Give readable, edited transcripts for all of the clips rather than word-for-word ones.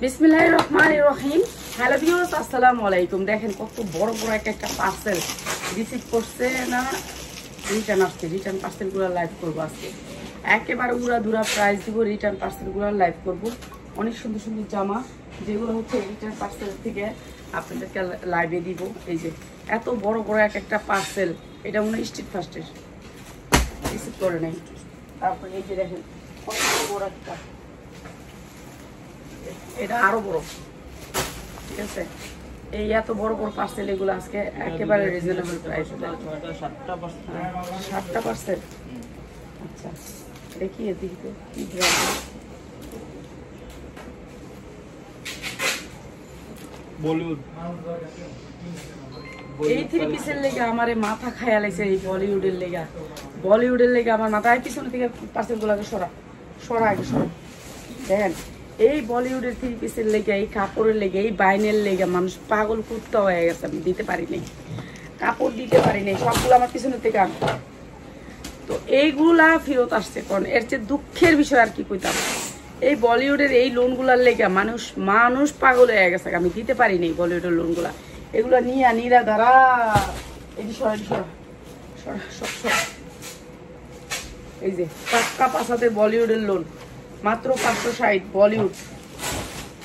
বিসমিল্লাহির রহমানির রহিম। Hello viewers, আসসালামু আলাইকুম। দেখেন কত বড় বড় একটা পার্সেল রিসিভ করছে না, রিটার্ন আসছে। রিটার্ন পার্সেলগুলো লাইভ করবো আজকে, একেবারে উড়াধুরা প্রাইস দিব। রিটার্ন পার্সেলগুলো লাইভ করব। অনেক সুন্দর সুন্দর জামা যেগুলো হচ্ছে রিটার্ন পার্সেল থেকে আপনাদেরকে লাইভে দিব। এই যে এত বড় বড় একটা পার্সেল, এটা মনে হয় স্ট্রিট ফার্স্টের, রিসিভ করে নেই। তারপরে এই যে দেখেন কত বড় একটা, এটা আরো বড়, ঠিক আছে। এই এত বড় বড় পার্সেল এগুলো আজকে একেবারে রিজনেবল প্রাইস। 7টা পার্সেল, আচ্ছা দেখি এদিকে তো কি বলিউড। এই 3 পিসের লেগে আমার মাথা খায়া লাগছে। এই বলিউডের লেগে আমার মাথায় পিছনে থেকে পার্সেল গুলাকে সরা আগে সরা। দেখেন এই বলিউডের 3 পিসের লেগে, এই কাপড়ের লেগে, এই বাইনের লেগে মানুষ পাগল কুত্তা হয়ে গেছে। আমি দিতে পারি নাই, কাপড় দিতে পারি নাই, সবগুলো আমার পিছনের থেকে আনতে। তো এইগুলা ফেরত আসছে। কারণ এর চেয়ে দুঃখের বিষয় আর কি কইতাম, এই বলিউডের এই লোনগুলার লেগে মানুষ পাগল হয়ে গেছে। আমি দিতে পারি নাই বলিউডের লোনগুলা। এগুলা নিয়ে নিরা দ্বারা এই যে পাক্কা পাশাতে বলিউডের লোন মাত্র 560।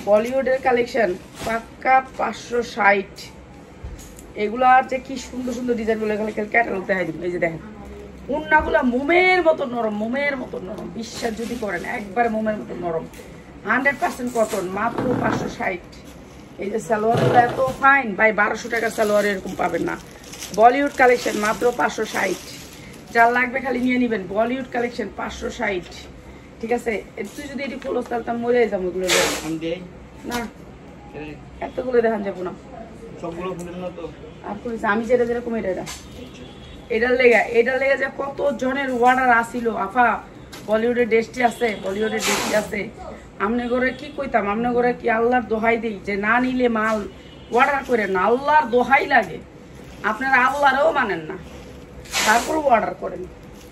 বলিউডের কালেকশন পাক্কা 560। এগুলা যে কি সুন্দর সুন্দর ডিজাইন গুলো ক্যাটালগ দেখাই দিব। এই যে দেখেন উন্নাগুলা মোমের মতো নরম, বিশ্বাস যদি করেন একবার মোমের মতো নরম, 100% কটন, মাত্র 560। এই যে সালোয়ারগুলো এত ফাইন ভাই, 1200 টাকার সালোয়ার এরকম পাবেন না। বলিউড কালেকশন মাত্র 560। যার লাগবে খালি নিয়ে নিবেন। বলিউড কালেকশন 560, ঠিক আছে। তুই যদি এটি খোলস তাহলে তো মরে যাবো। এগুলো না এতগুলো দেখান যাবো না, আর খুলেছে আমি যেটা যেরকম এটার লেগে যে কত জনের অর্ডার আসিল। আফা বলিউডের ড্রেসটি আছে, আমনে ঘরে কি কইতাম, আমনে ঘরে কি আল্লাহর দোহাই দিই যে না নিলে মাল অর্ডার করে না। আল্লাহর দোহাই লাগে, আপনারা আল্লাহরেও মানেন না, তারপরও অর্ডার করেন।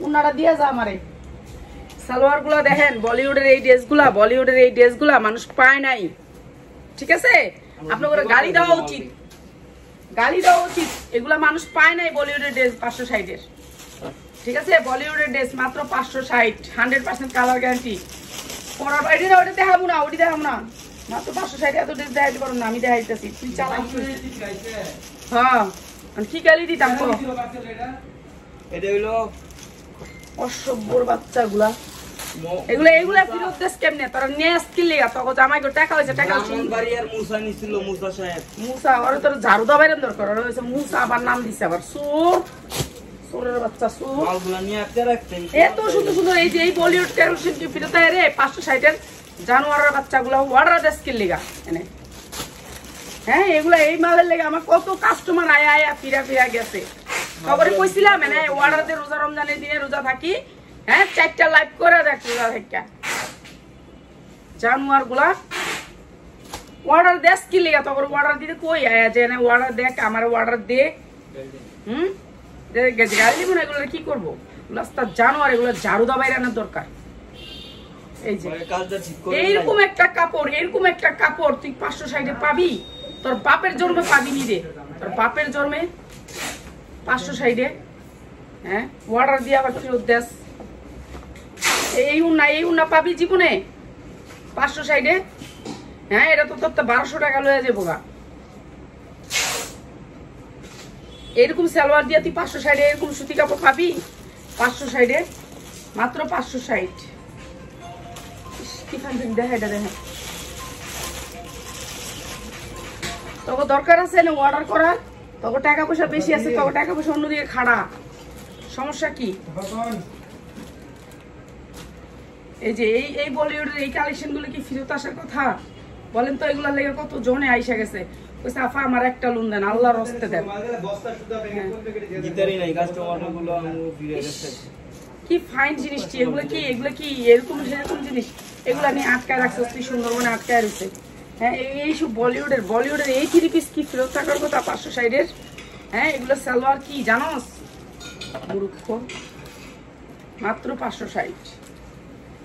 উনারা দিয়ে যা আমারে সালোয়ার গুলা দেখেন। বলিউডের এই ড্রেসগুলা মানুষ পায় নাই, ঠিক আছে। আপনার গালি দেওয়া উচিত, এগুলা মানুষ পায় নাই। বলিউডের ড্রেস 560-এর, ঠিক আছে। বলিউডের ড্রেস মাত্র 560, 100% কালার গ্যারান্টি। পরার বাইরে ওটা দেখাবো না, মাত্র 560। এত ড্রেস দেখাইতে পারো না, আমি দেখাইতেছি। তুই চালা হ্যাঁ কি গালি দিতাম তো। এটা হইলো অসভ্যর বাচ্চাগুলা। এগুলা ফেরত দেশ কেমনে? তারা নিয়ে আসছিল তখন জামাই টাকা হয়েছে, টাকা মুসা ওরা তোর ঝাড়ু দাবাইরেন দরকার। ওরা হয়েছে মুসা, আবার নাম দিচ্ছে আবার চোরের বাচ্চা চোর। এত সুন্দর সুন্দর এই যে এই বলিউড কালেকশন কি ফেরত রে 560-এর জানোয়ারের বাচ্চাগুলা অর্ডার দেশ কিনলিগা এনে। হ্যাঁ এগুলা এই মালের লেগে আমার কত কাস্টমার আয়া ফিরা গেছে। খবরে কইছিলাম না অর্ডার দিয়ে রোজা রমজানের দিনে রোজা থাকি, হ্যাঁ 4টা লাইভ করে দেখ রোজা থেকে। জানোয়ার গুলা অর্ডার দেশ কি লেগে, তখন অর্ডার দিতে কই আয়া যে অর্ডার দেখ, আমার অর্ডার দে। গাড়ি দিব না, এগুলো কি করবো? রাস্তার জানোয়ার, এগুলো ঝাড়ু দাবাই রান্নার দরকার। এই যে এইরকম একটা কাপড় তুই 560-এ পাবি? তোর বাপের জন্মে পাবি নি রে, তোর বাপের জন্মে 560-এ। হ্যাঁ অর্ডার দিয়ে আবার ফেরত দেশ। এই উন্না পাবি জীবনে 560-এ? হ্যাঁ এটা তো তোর 1200 টাকা লয়ে যাবো গা। এরকম সালোয়ার দিয়ে তুই 560-এ এরকম সুতি কাপড় পাবি? 560-এ মাত্র 560। দেখা এটা দেখা তোকে দরকার আছে না অর্ডার করার, তোকে টাকা পয়সা বেশি আছে, তোকে টাকা পয়সা অন্যদিকে খাড়া, সমস্যা কি? এই যে এই বলিউডের এই কালেকশন গুলো কি ফেরত আসার কথা বলেন তো? এগুলা লেগে কত জনে আইসা গেছে, কইছে আফা আমার একটা লোন দেন, আল্লাহর রাস্তে দেন। কি ফাইন জিনিসটি, এগুলো কি এরকম জিনিস? এগুলা নিয়ে আটকায় রাখছে, তুই সুন্দরবনে আটকায় রয়েছে। হ্যাঁ এইসব বলিউডের এই 3 পিস কি ফেরত থাকার কথা 560-এর? হ্যাঁ এগুলো সালোয়ার কি জানোস মূর্খ? মাত্র 560।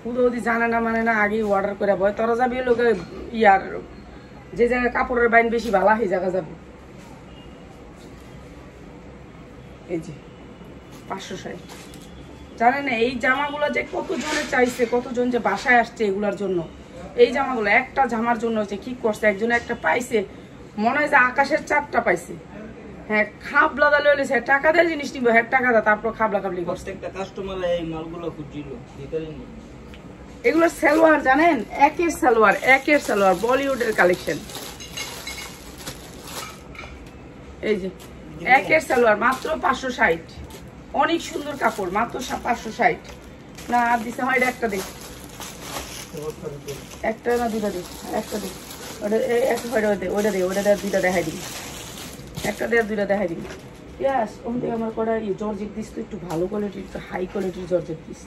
খুদ জানে না মানে না, আগে অর্ডার করে বয় তোরা যাবি লোকে ইয়ার যে জায়গায় কাপড়ের বাইন বেশি ভালো সেই জায়গা যাবে। এই যে 560। জানেন এই জামাগুলো যে কতজনে চাইছে, কতজন যে বাসায় আসছে এগুলার জন্য। এই জামাগুলো একটা জামার জন্য হচ্ছে কি করছে, একজনে একটা পাইছে মনে হয় যে আকাশের 4টা পাইছে। হ্যাঁ খাবলা দা লইলে সে টাকা দেয় জিনিস নিব, হ্যাঁ টাকা দা তারপর খাবলা খাবলি করছে। একটা কাস্টমার এই মালগুলো খুঁজছিল ভিতরেই এগুলো সালোয়ার জানেন, একের সালোয়ার বলিউডের কালেকশন। এই যে একের সালোয়ার মাত্র 560। অনেক সুন্দর কাপড়, মাত্র 560। না আর দিছে হয় একটা দেখ, একটা না দুটা দেখ, একটা দেখ ওটা একটা হয় ওইটা দে, ওইটা দুইটা দেখাই দিবি, একটা দেড় দুইটা দেখাই দিবি। ইয়াস ওখান থেকে আমার কটা জর্জেট দিস তো একটু ভালো কোয়ালিটির, একটু হাই কোয়ালিটির জর্জেট দিস,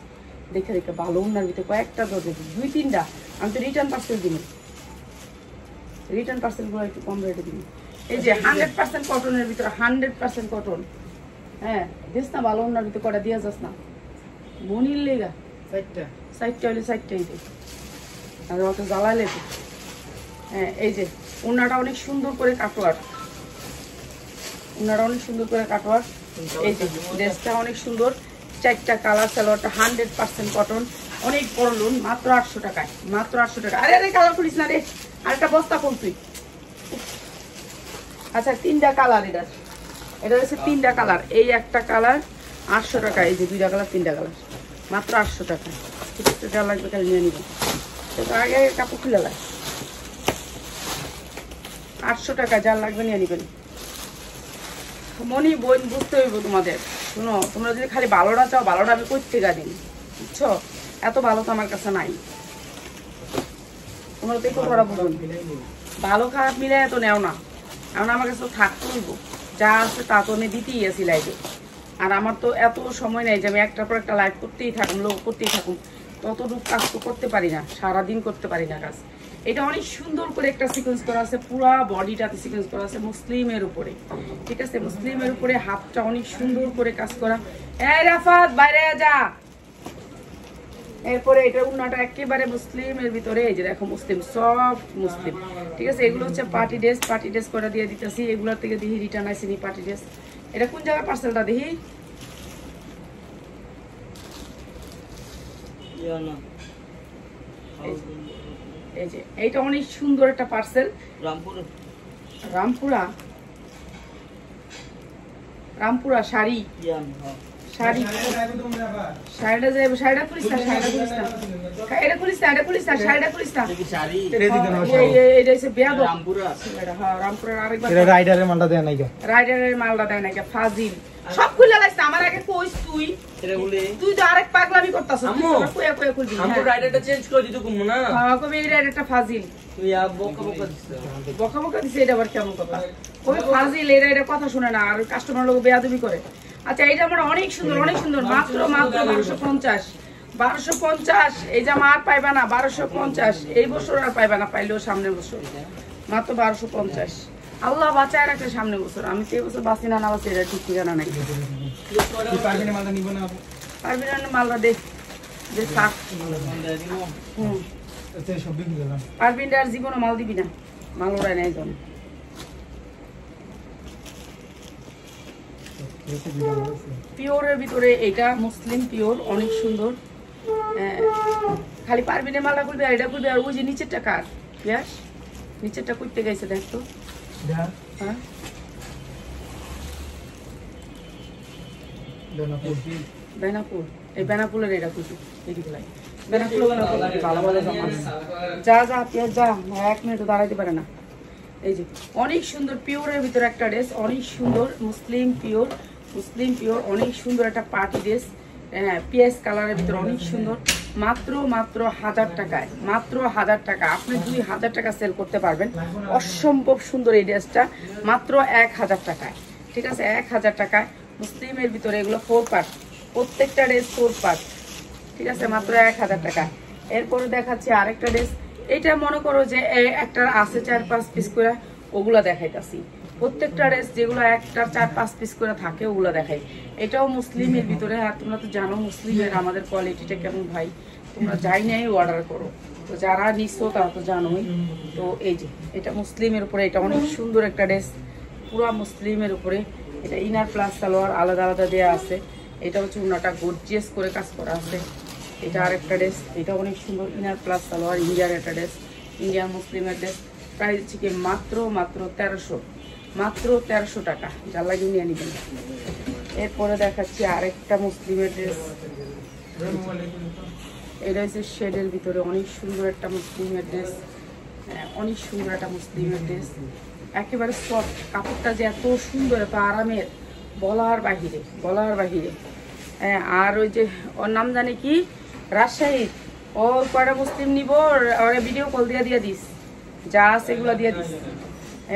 দেখে দেখে ভালো উন্নার ভিতরে কয়েকটা জর্জেট দিস, 2-3টা। আমি তো রিটার্ন পার্সেল দিই, রিটার্ন পার্সেলগুলো একটু কম রেটে দিই। এই যে 100% কটনের ভিতরে, 100% কটন। হ্যাঁ দিস না ভালো উন্নার ভিতরে কটা দিয়া যাস না মনির লেগা 60টা হইলে 60টাই দে, আর অত জ্বালাইলে তো। হ্যাঁ এই যে উন্নাটা অনেক সুন্দর করে কাটোয়ার, উনারা অনেক সুন্দর করে কাটোয়ার। এই যে ড্রেসটা অনেক সুন্দর, 4টা কালার, সালোয়ারটা 100% কটন, অনেক বড় লোন, মাত্র 800 টাকায়, মাত্র 800 টাকা। আরে আরে কালার করিস না রে, আরেকটা বস্তা খুল তুই। আচ্ছা 3টা কালার, এটা হচ্ছে 3টা কালার। এই একটা কালার 800 টাকা, এই যে 2টা কালার 3টা কালার মাত্র 800 টাকা। যা লাগবে খালি নিয়ে নিবো, আগে কাপড় খুলে লাগে 800 টাকা, যা লাগবে নিয়ে নিবেন। মনি বোন বুঝতে হইব তোমাদের, শুনো তোমরা যদি খালি ভালোটা চাও, ভালোটা আমি কই থেকে দিন, বুঝছো? এত ভালো তো আমার কাছে নাই, তোমরা তো একটু করা বুঝুন। ভালো খারাপ মিলে এত নেও না, এখন আমার কাছে তো থাকতে হইব, যা আছে তা তো আমি দিতেই আছি লাইভে। আর আমার তো এত সময় নেই যে আমি একটার পর একটা লাইভ করতেই থাকুন, লোক করতেই থাকুন, ততটুকু কাজ তো করতে পারি না, সারাদিন করতে পারি না কাজ। এটা অনেক সুন্দর করে একটা সিকোয়েন্স করা আছে, পুরা বডিটাতে সিকোয়েন্স করা আছে মুসলিমের উপরে, ঠিক আছে? মুসলিমের উপরে হাতটা অনেক সুন্দর করে কাজ করা। এই রাফাত বাইরে যা। এরপরে এটা উন্নাটা একেবারে মুসলিমের ভিতরে, এই যে দেখো মুসলিম, সফট মুসলিম, ঠিক আছে? এগুলো হচ্ছে পার্টি ড্রেস করে দিয়ে দিতেছি। এগুলোর থেকে দেখি রিটার্ন আসেনি পার্টি ড্রেস। এটা কোন জায়গায় পার্সেলটা দেখি? এই যে এইটা অনেক সুন্দর একটা পার্সেল, রামপুরা শাড়ি, শাড়ি শাড়িটা যাইব, শাড়িটা খুলিস না, শাড়িটা খুলিস না, এটা খুলিস না, এটা খুলিস না, শাড়িটা খুলিস না। এটা হচ্ছে বেয়াদব রামপুরা। হ্যাঁ রামপুরার আরেকবার এটা রাইডারের মালটা দেয় নাই, রাইডারের মালটা দেয় নাই, ফাজিল সব খুলে লাইছ। আমার আগে কইস তুই, এটা বলে তুই তো আরেক পাগলামি করতাছ। আম্মু কইয়া কইয়া কইবি আম্মু রাইডারটা চেঞ্জ করে দিতে কম না। হ্যাঁ কবি এই রাইডারটা ফাজিল, তুই বকা বকা দিছিস। এটা আবার কেমন কথা? কবি ফাজিল, এটা কথা শুনে না, আর কাস্টমার লোক বেয়াদবি করে। আচ্ছা এইটা আমার অনেক সুন্দর, অনেক সুন্দর, মাত্র 1250, 1250। এই জামা আর পাইবা না, 1250। এই বছর আর পাইবা না, পাইলেও সামনের বছর, মাত্র 1250। আল্লাহ বাঁচায় রাখে সামনের বছর। আমি তো এই বছর বাঁচি না না বাঁচি, এটা ঠিক ঠিকানা নাই। পারবি না মালটা দেখ যে থাক, পারবি না আর জীবনে মাল দিবি না, মাল ওরাই নাই জন। পিওরের ভিতরে এটা মুসলিম পিওর, অনেক সুন্দর। খালি পারবিনের মালটা খুলবে আর এটা খুলবে। আর ওই যে নিচেরটা কার ইয়াস, নিচেরটা করতে গেছে দেখ তো। হ্যাঁ বেনাপুর, এই বেনাপুলের এটা খুলবি, এদিকে বেনাপুল ভালো ভালো জামা যা যা যা, 1 মিনিট দাঁড়াইতে পারে না। এই যে অনেক সুন্দর পিওরের ভিতরে একটা ড্রেস, অনেক সুন্দর মুসলিম পিওর, মুসলিম পিওর, অনেক সুন্দর একটা পার্টি ড্রেস। হ্যাঁ পিএস কালারের ভিতরে অনেক সুন্দর, মাত্র 1000 টাকায়, মাত্র 1000 টাকা। আপনি 2000 টাকা সেল করতে পারবেন, অসম্ভব সুন্দর এই ড্রেসটা, মাত্র 1000 টাকায়, ঠিক আছে? 1000 টাকায় মুসলিমের ভিতরে এগুলো 4 পার্ট, প্রত্যেকটা ড্রেস 4 পার্ট, ঠিক আছে? মাত্র 1000 টাকা। এরপরে দেখাচ্ছি আরেকটা ড্রেস। এটা মনে করো যে একটা আছে 4-5 পিস করে, ওগুলা দেখাইতাছি। প্রত্যেকটা ড্রেস যেগুলো একটা 4-5 পিস করে থাকে ওগুলো দেখাই। এটাও মুসলিমের ভিতরে। আর তোমরা তো জানো মুসলিমের আমাদের কোয়ালিটিটা কেমন ভাই, তোমরা যাই নাই অর্ডার করো, তো যারা নিচ্ছ তারা তো জানোই। তো এই যে এটা মুসলিমের উপরে, এটা অনেক সুন্দর একটা ড্রেস, পুরা মুসলিমের উপরে। এটা ইনার প্লাস সালোয়ার আলাদা আলাদা দেওয়া আছে। এটা হচ্ছে উন্নাটা গর্জিয়াস করে কাজ করা আছে। এটা আরেকটা ড্রেস, এটা অনেক সুন্দর ইনার প্লাস সালোয়ার, ইন্ডিয়ার একটা ড্রেস, ইন্ডিয়ান মুসলিমের ড্রেস। প্রাইস হচ্ছে কি মাত্র 1300, মাত্র 1300 টাকা। যার লাগে নিয়ে নিবেন। এরপরে দেখাচ্ছি আরেকটা মুসলিমের ড্রেস। এটা হচ্ছে শেডের ভিতরে অনেক সুন্দর একটা মুসলিমের ড্রেস, অনেক সুন্দর একটা মুসলিমের ড্রেস, একেবারে সফট। কাপড়টা যে এত সুন্দর, এত আরামের, বলার বাহিরে, বলার বাহিরে। হ্যাঁ, আর ওই যে ওর নাম জানি কি, রাজশাহী, ওর কয়টা মুসলিম নিব, ওরা ভিডিও কল দিয়ে দিস, যা আছে এগুলো দিয়ে দিস।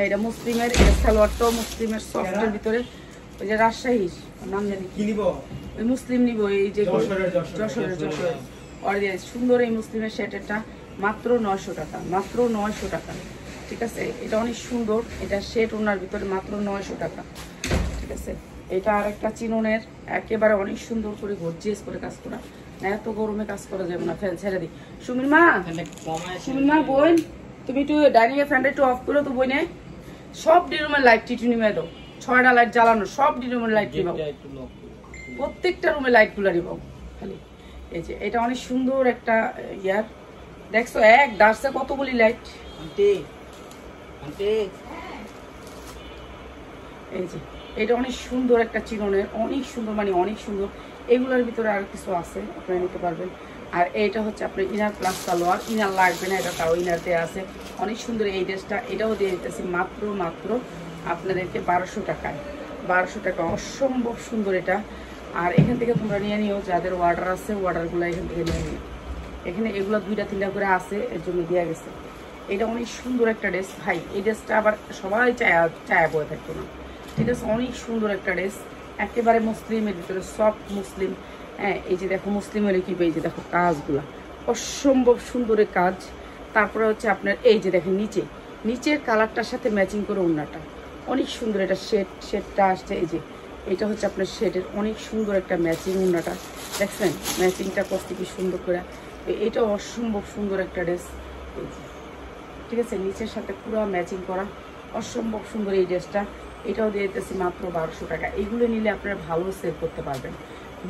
এটা মুসলিমের, এটা সালোয়ারটাও মুসলিমের সফটের ভিতরে। ওই যে রাজশাহীর নাম জানি কি নিব, ওই মুসলিম নিব, এই যে যশোরের ওর দিয়ে সুন্দর এই মুসলিমের সেটেরটা মাত্র 900 টাকা, মাত্র 900 টাকা। ঠিক আছে, এটা অনেক সুন্দর, এটা সেট ওনার ভিতরে মাত্র 900 টাকা। ঠিক আছে, এটা আরেকটা চিননের, একেবারে অনেক সুন্দর করে গর্জিয়াস করে কাজ করা। এত গরমে কাজ করা যাবে না, ফ্যান ছেড়ে দিই। সুমির মা বোন, তুমি একটু ডাইনিং এর ফ্যানটা একটু অফ করো তো বোনে। সব ডিরুমের লাইট টিটু নিমে দাও, 6টা লাইট জ্বালানো, সব ডিরুমের লাইট নিবাও, প্রত্যেকটা রুমে লাইট গুলা নিবাও খালি। এই যে এটা অনেক সুন্দর একটা ইয়ার, দেখছো এক দাঁড়ছে কতগুলি লাইট। এই যে এটা অনেক সুন্দর একটা চিননের, অনেক সুন্দর, মানে অনেক সুন্দর। এগুলোর ভিতরে আর কিছু আছে, আপনারা নিতে পারবেন। আর এইটা হচ্ছে আপনার ইনার প্লাস সালোয়ার, ইনার লাগবে না, এটা তাও ইনার দেওয়া আছে। অনেক সুন্দর এই ড্রেসটা, এটাও দিয়ে দিতেছি মাত্র আপনাদেরকে 1200 টাকায়, 1200 টাকা। অসম্ভব সুন্দর এটা। আর এখান থেকে তোমরা নিয়ে নিও, যাদের অর্ডার আছে অর্ডারগুলো এখান থেকে নিয়ে নিও। এখানে এগুলো 2টা 3টা করে আছে, এর জন্য দেওয়া গেছে। এটা অনেক সুন্দর একটা ড্রেস ভাই, এই ড্রেসটা আবার সবাই চায়া বয়ে থাকতো না। ঠিক আছে, অনেক সুন্দর একটা ড্রেস, একেবারে মুসলিমের ভিতরে সফট মুসলিম। হ্যাঁ, এই যে দেখো মুসলিমের কি, এই যে দেখো কাজগুলা অসম্ভব সুন্দরের কাজ। তারপরে হচ্ছে আপনার এই যে দেখেন নিচের কালারটার সাথে ম্যাচিং করে ওড়নাটা অনেক সুন্দর। এটা শেডটা আসছে, এই যে এটা হচ্ছে আপনার শেডের অনেক সুন্দর একটা ম্যাচিং ওড়নাটা, দেখছেন ম্যাচিংটা করতে কি সুন্দর করে। এটা অসম্ভব সুন্দর একটা ড্রেস। ঠিক আছে, নিচের সাথে পুরো ম্যাচিং করা, অসম্ভব সুন্দর এই ড্রেসটা। এটাও দিয়ে দিতেছি মাত্র 1200 টাকা। এগুলো নিলে আপনারা ভালো সেল করতে পারবেন,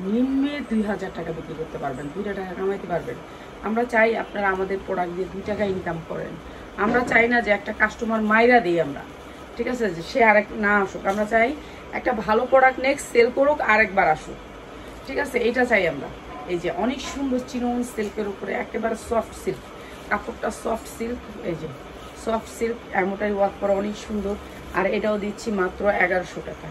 নিম্নে 2000 টাকা বিক্রি করতে পারবেন, 2 টাকা কামাইতে পারবেন। আমরা চাই আপনারা আমাদের প্রোডাক্ট দিয়ে 2 টাকা ইনকাম করেন। আমরা চাই না যে একটা কাস্টমার মাইরা দিই আমরা, ঠিক আছে, যে সে আরেক না আসুক। আমরা চাই একটা ভালো প্রোডাক্ট নেক্সট সেল করুক, আরেকবার আসুক। ঠিক আছে, এইটা চাই আমরা। এই যে অনেক সুন্দর চিনন সিল্কের উপরে, একেবারে সফট সিল্ক, কাপড়টা সফট সিল্ক, এই যে সফট সিল্ক, এমনটাই ওয়ার্ক করা, অনেক সুন্দর। আর এটাও দিচ্ছি মাত্র 1100 টাকা,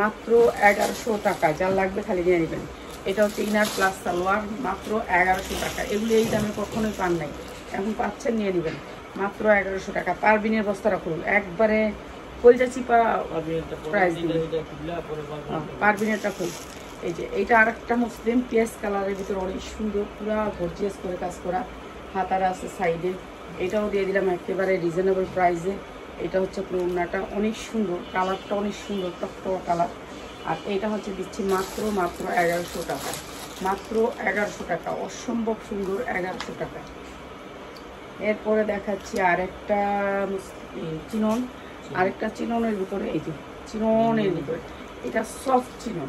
মাত্র 1100 টাকা। যার লাগবে খালি নিয়ে নেবেন। এটা হচ্ছে ইনার প্লাস সালোয়ার, মাত্র 1100 টাকা। এগুলো এই দামে কখনোই পান নাই, এখন পাচ্ছেন, নিয়ে নেবেন মাত্র 1100 টাকা। পারবিনের বস্তাটা করুন, একবারে কলজা চিপা প্রাইস দিবেন। পারবিনেরটা খুব। এই যে এইটা আরেকটা মুসলিম পেঁয়াজ কালারের ভিতরে, অনেক সুন্দর, পুরা গর্জিয়াস করে কাজ করা, হাতারা আছে সাইডে। এটাও দিয়ে দিলাম একেবারে রিজনেবল প্রাইসে। এটা হচ্ছে ওড়নাটা অনেক সুন্দর, কালারটা অনেক সুন্দর, টকটকা কালার। আর এটা হচ্ছে দিচ্ছি মাত্র 1100 টাকা, মাত্র 1100 টাকা, অসম্ভব সুন্দর, 1100 টাকা। এরপরে দেখাচ্ছি আরেকটা চিনন, আরেকটা চিননের ভিতরে, এই যে চিননের ভিতরে, এটা সফট চিনন।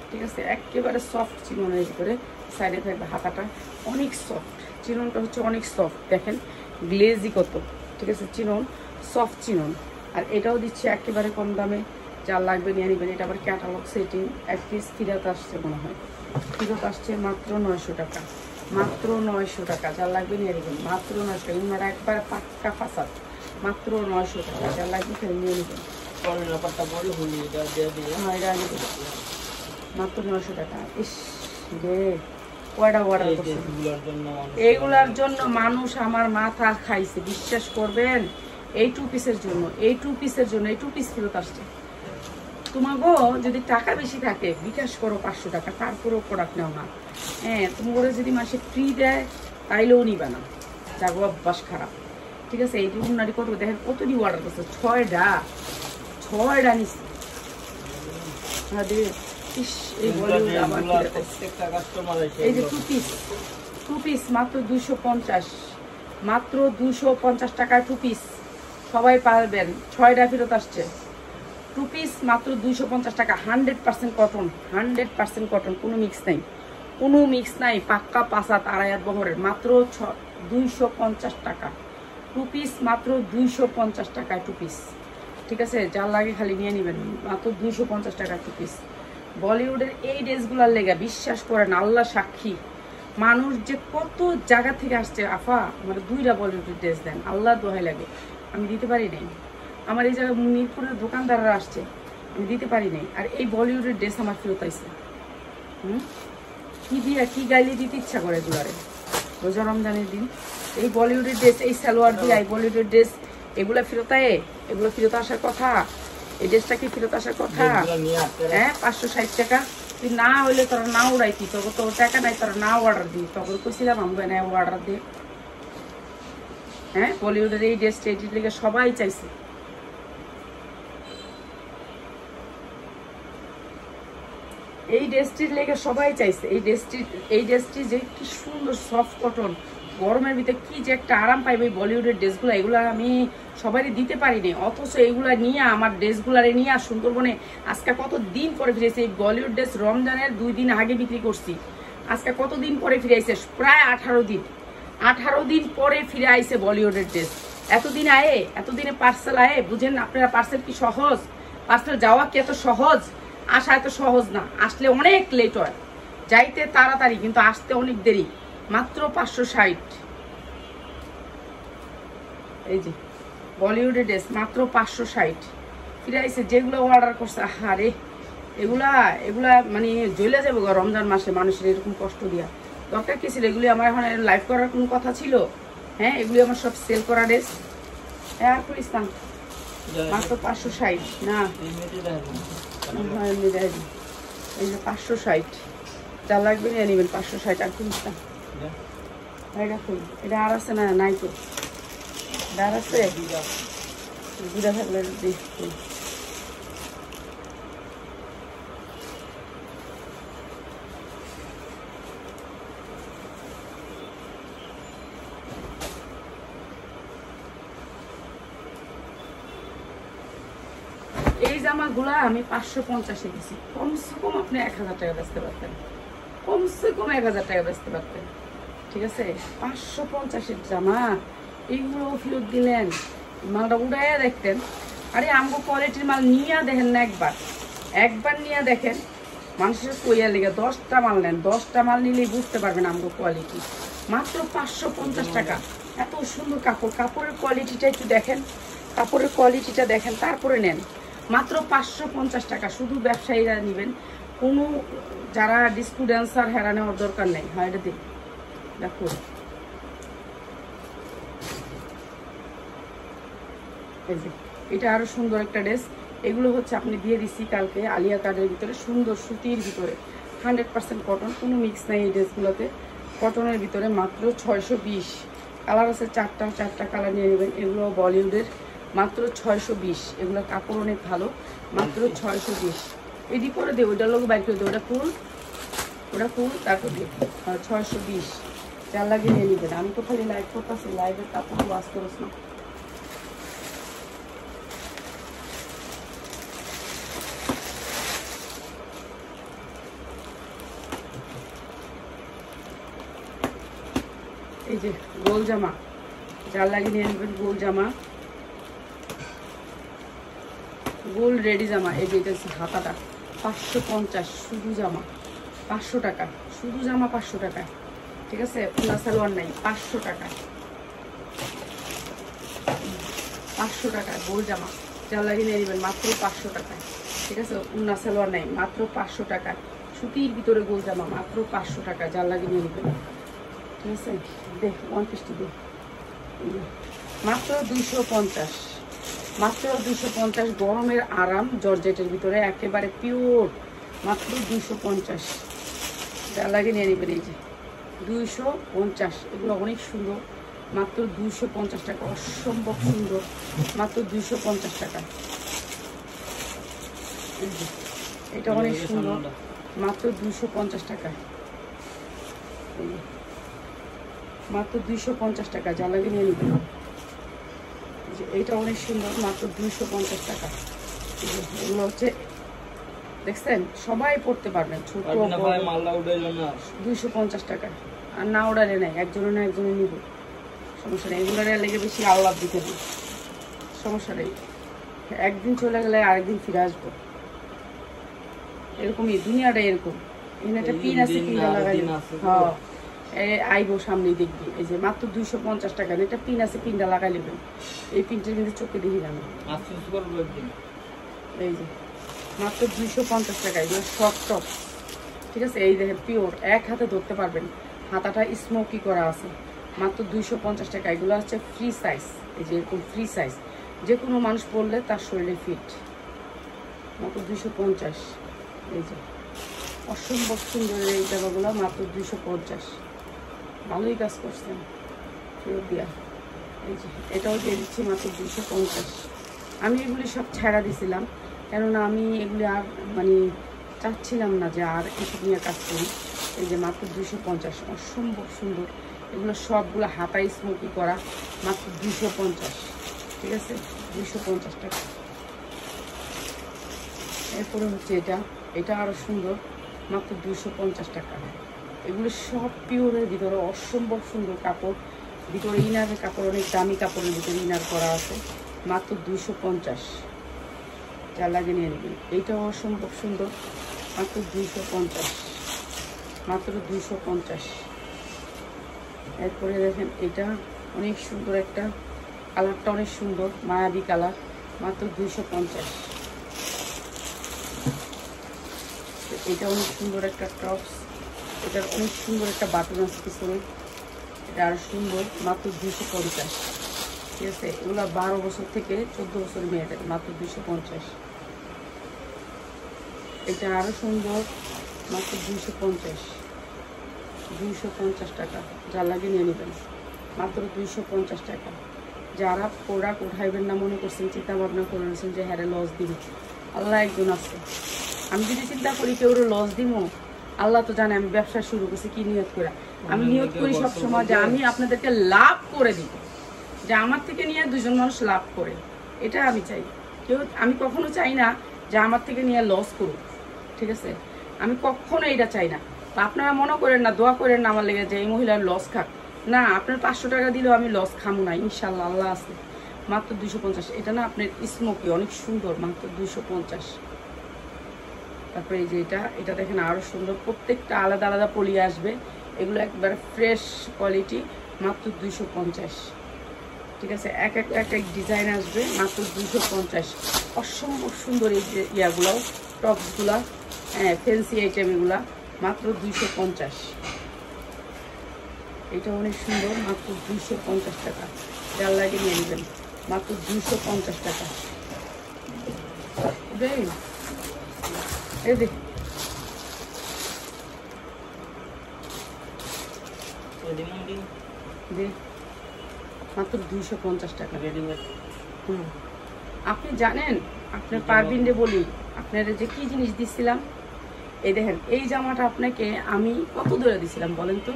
ঠিক আছে, একেবারে সফট চিননের ভিতরে, সাইডে থাকবে হাতাটা অনেক সফট। চিননটা হচ্ছে অনেক সফট, দেখেন গ্লেজি কত। ঠিক আছে, চিনন সফট চিনন। আর এটাও দিচ্ছে একেবারে কম দামে, যার লাগবে নিয়ে নেবেন। এটা আবার ক্যাটালগ সেটিং, এক পিস ফিরত আসছে মনে হয়, ফিরত আসছে মাত্র 900 টাকা, মাত্র 900 টাকা। যার লাগবে নিয়ে নেবেন মাত্র 900 টাকা। ওনারা একবার পাক্কা ফাঁসাদ, মাত্র 900 টাকা। যার লাগবে ফেলে নিয়ে নেবেন। হ্যাঁ, এটা আগে মাত্র 900 টাকা। ইস রে, অর্ডার করছে এইগুলার জন্য মানুষ আমার মাথা খাইছে, বিশ্বাস করবেন। এই 2 পিসের জন্য, এই 2 পিসের জন্য, এই 2 পিস ফেরত আসছে। তোমাকে যদি টাকা বেশি থাকে বিকাশ করো 500 টাকা, তারপরেও প্রোডাক্ট নাও না। হ্যাঁ, তোমাকে যদি মাসে ফ্রি দেয় তাইলেও নিবা না, যাবো অভ্যাস খারাপ। ঠিক আছে, এই উন্নারি কত দেখেন, কতটি অর্ডার করছে, 6টা নিচ্ছে। এই যে 2 পিস মাত্র 250, মাত্র 250 টাকায় 2 পিস। সবাই পারবেন, 6টা ফেরত আসছে। 2 পিস মাত্র 250 টাকা। 100% কটন, 100% কটন, কোনো মিক্স নাই, কোনো মিক্স নাই। পাক্কা 5 হাত আড়াই হাত বহরের, মাত্র 250 টাকা 2 পিস, মাত্র 250 টাকায় 2 পিস। ঠিক আছে, যার লাগে খালি নিয়ে নেবেন, মাত্র 250 টাকা 2 পিস। বলিউডের এই ড্রেসগুলার লেগা বিশ্বাস করেন, আল্লাহ সাক্ষী, মানুষ যে কত জায়গা থেকে আসছে। আফা আমার 2টা বলিউডের ড্রেস দেন, আল্লাহ দোহাই লাগে, আমি দিতে পারি নাই। আমার এই জায়গায় মিরপুরের দোকানদাররা আসছে, আমি দিতে পারি নাই। আর এই বলিউডের ড্রেস আমার ফেরত আইছে। কি দিয়া কি গাইলে দিতে ইচ্ছা করে এগুলারে রোজা রমজানের দিন। এই বলিউডের ড্রেস, এই সালোয়ার দিয়ে এই বলিউডের ড্রেস, এগুলা ফেরত আয়, এগুলো ফেরত আসার কথা। এই ড্রেসটা কি ফেরত আসার কথা? হ্যাঁ, 560 টাকা। তুই না হইলে তোরা না উড়াইতি, তবে তোর টাকা নাই, তোরা না অর্ডার দিই। তখন কইছিলাম আমি না অর্ডার দে। হ্যাঁ, বলিউডের এই ড্রেসটা এটির লেগে সবাই চাইছে। এই ড্রেসটির লেগে সবাই চাইছে। এই ড্রেসটি যে কি সুন্দর সফট কটন, গরমের ভিতরে কি যে একটা আরাম পাইবে এই বলিউডের ড্রেসগুলো। এগুলো আমি সবারই দিতে পারিনি, অথচ এগুলা নিয়ে আমার ড্রেসগুলারে নিয়ে সুন্দরবনে আজকে কত দিন পরে ফিরেছে। এই বলিউড ড্রেস রমজানের 2 দিন আগে বিক্রি করছি, আজকে কত দিন পরে ফিরে আইছে, প্রায় 18 দিন। 18 দিন পরে ফিরে আইছে বলিউডের ড্রেস। এতদিন আয়ে, এতদিনে পার্সেল আয়ে, বুঝেন আপনারা পার্সেল কি সহজ? পার্সেল যাওয়া কি এত সহজ? আসা এত সহজ না, আসলে অনেক লেট হয়, যাইতে তাড়াতাড়ি কিন্তু আসতে অনেক দেরি। মাত্র 560। এই যে বলিউডের ড্রেস মাত্র 560 ফিরে আইছে। যেগুলো অর্ডার করছে, আরে এগুলা মানে জ্বলে যাবে রমজান মাসে মানুষের এরকম কষ্ট দিয়া। দরকার কি ছিল? এগুলি আমার এখন লাইভ করার কোনো কথা ছিল? হ্যাঁ, এগুলি আমার সব সেল করা ড্রেস। আর করিস না, মাত্র 560 না, এই যে 560, যা লাগবে নিয়ে নেবেন। 560 আর করিস না। এটা আর আছে না? নাই তো, আর আছে দুটা থাকলে দেখুন। এই জামাগুলা আমি 550-এ দিছি। কমসে কম আপনি 1000 টাকা বেচতে পারতেন, কমসে কম 1000 টাকা বেচতে পারতেন। ঠিক আছে, 550-এর জামা, এইগুলো ফেরত দিলেন, মালটা উড়াইয়া দেখতেন। আরে আমগো কোয়ালিটির মাল নিয়ে দেখেন না, একবার নিয়ে দেখেন। মানুষের কইয়া লেগে 10টা মাল নেন, 10টা মাল নিলেই বুঝতে পারবেন আমগো কোয়ালিটি। মাত্র 550 টাকা, এত সুন্দর কাপড়। কাপড়ের কোয়ালিটিটা একটু দেখেন, কাপড়ের কোয়ালিটিটা দেখেন, তারপরে নেন। মাত্র 550 টাকা। শুধু ব্যবসায়ীরা নেবেন, কোনো যারা ডিস্টুডেন্সার হেরা নেওয়ার দরকার নেই। হয় এটা দিন, দেখুন এই যে এটা আরো সুন্দর একটা ড্রেস। এগুলো হচ্ছে আপনি দিয়ে দিচ্ছি কালকে আলিয়া কার্ডের ভিতরে, সুন্দর সুতির ভিতরে, 100% কটন, কোনো মিক্স নাই এই ড্রেসগুলোতে। কটনের ভিতরে মাত্র 620। কালার আছে 4টা কালার নিয়ে নেবেন। এগুলো বলিউডের, মাত্র 620। এগুলো কাপড় অনেক ভালো, মাত্র 620। এটি করে দে, ওইটার লোক বাইর করে দে, ওটা ফুল তারপর দিয়ে 620। যার লাগে নিয়ে নেবেন। আমি তো খালি লাইভ করতেছি, লাইভের কাপড় ওয়াশ করিস না। এই যে গোল জামা, যার লাগে নিয়ে নেবেন গোল জামা, গোল রেডি জামা। এই যে এটা হচ্ছে হাতাটা, 550 শুধু জামা, 500 টাকা শুধু জামা, 500 টাকা। ঠিক আছে, উন্না সালোয়ার নাই, 500 টাকা, 500 টাকা গোল জামা। যার লাগে নিয়ে নেবেন মাত্র 500 টাকায়। ঠিক আছে, উন্না সালোয়ার নাই, মাত্র 500 টাকা। সুতির ভিতরে গোল জামা, মাত্র 500 টাকা। যার লাগে নিয়ে নেবেন। ঠিক আছে, দেখ 150 দে, মাত্র 250, মাত্র 250। গরমের আরাম, জর্জেটের ভিতরে একেবারে পিওর, মাত্র 250। যা লাগে নিয়ে নেবেন। এই যে 250, এগুলো অনেক সুন্দর, মাত্র 250 টাকা, অসম্ভব সুন্দর, মাত্র 250 টাকা। এটা অনেক সুন্দর, মাত্র 250 টাকা। মাত্র 250 টাকা, যা লাগে নিয়ে নেবেন। এইটা অনেক সুন্দর, মাত্র 250 টাকা। এগুলো হচ্ছে দেখছেন, সবাই পড়তে পারবেন, ছোট 250 টাকা। আর না অর্ডারে নেয়, একজনে না একজনে নিব, সমস্যা নেই। এগুলো লেগে বেশি আল্লাহ দিতে দিই, সমস্যা নেই। একদিন চলে গেলে আরেকদিন ফিরে আসবো, এরকমই দুনিয়াটা এরকম। এখানে একটা পিন আছে, পিনটা লাগাই। হ্যাঁ, আইবো সামনেই দেখবি। এই যে মাত্র 250 টাকা, এটা পিন আছে, পিনটা লাগাই নেবেন। এই পিনটা কিন্তু চোখে দেখি না, এই যে মাত্র 250 টাকা। এগুলো শর্ট টপ, ঠিক আছে। এই দেখেন পিওর, এক হাতে ধরতে পারবেন, হাতাটা স্মোকি করা আছে। মাত্র 250 টাকা। এগুলো হচ্ছে ফ্রি সাইজ, এই যে এরকম ফ্রি সাইজ, যে কোনো মানুষ পরলে তার শরীরে ফিট। মাত্র 250। এই যে অসম্ভব সুন্দর এই জায়গাগুলো, মাত্র 250। ভালোই কাজ করছেন, ফেরত দিয়া। এই যে এটাও দিয়ে দিচ্ছি মাত্র 250। আমি এগুলি সব ছেড়া দিছিলাম, কেননা আমি এগুলি আর মানে চাচ্ছিলাম না যে আর এসব নিয়ে কাজ করি। এই যে মাত্র 250, অসম্ভব সুন্দর। এগুলো সবগুলো হাতায় স্মোকি করা, মাত্র 250, ঠিক আছে, 250 টাকা। এরপরে হচ্ছে এটা আরও সুন্দর, মাত্র 250 টাকা। এগুলো সব পিওরের ভিতরে, অসম্ভব সুন্দর কাপড়। ভিতরে ইনারের কাপড়, অনেক দামি কাপড়ের ভিতরে ইনার করা আছে, মাত্র 250। যা লাগে নিয়ে নেবেন। এইটাও অসম্ভব সুন্দর, মাত্র 250, মাত্র 250। এরপরে দেখেন এটা অনেক সুন্দর, একটা কালারটা অনেক সুন্দর, মায়াবী কালার, মাত্র 250। এটা অনেক সুন্দর একটা টপস, এটার অনেক সুন্দর একটা বাটন আছে পিছনে, এটা আরো সুন্দর, মাত্র 250, ঠিক আছে। এগুলো 12 বছর থেকে 14 বছর মেয়েদের, মাত্র 250। এটা আরো সুন্দর, মাত্র 250, 250 টাকা। যা লাগে নিয়ে নেবেন, মাত্র 250 টাকা। যারা প্রোডাক্ট উঠাইবেন না মনে করছেন, চিন্তা ভাবনা করে রয়েছেন যে হ্যাঁ লস দিব, আল্লাহ একজন আছে। আমি যদি চিন্তা করি কেউ লস দিব, আল্লাহ তো জানে আমি ব্যবসা শুরু করছি কি নিয়ত করে। আমি নিয়ত করি সবসময় যে আমি আপনাদেরকে লাভ করে দিব, যে আমার থেকে নিয়ে দুজন মানুষ লাভ করে, এটা আমি চাই। আমি কখনো চাই না যে আমার থেকে নিয়ে লস করুক, ঠিক আছে, আমি কখনো এটা চাই না। আপনারা মনে করেন না, দোয়া করেন না আমার লেগে যে এই মহিলার লস খাক, না, আপনার 500 টাকা দিলেও আমি লস খামো না, ইনশাল্লাহ, আল্লাহ আছে। মাত্র 250। এটা না আপনার স্মোকি, অনেক সুন্দর, মাত্র 250। তারপরে এই যে এটা দেখেন আরো সুন্দর, প্রত্যেকটা আলাদা আলাদা পলি আসবে, এগুলো একবারে ফ্রেশ কোয়ালিটি, মাত্র 250, ঠিক আছে। এক এক ডিজাইন আসবে, মাত্র 250। অসম্ভব সুন্দর এই যে ইয়াগুলো, টপসগুলা, হ্যাঁ, ফ্যান্সি আইটেম এগুলা, মাত্র 250। এটা অনেক সুন্দর, মাত্র 250 টাকা। যার লাগে নিয়ে নেবেন, মাত্র 250 টাকা। এই দেখ, মাত্র 250 টাকা। আপনি জানেন, আপনার পারবিন বলি আপনার যে কি জিনিস দিছিলাম, এই দেখেন এই জামাটা আপনাকে আমি কত দূরে দিছিলাম বলেন তো।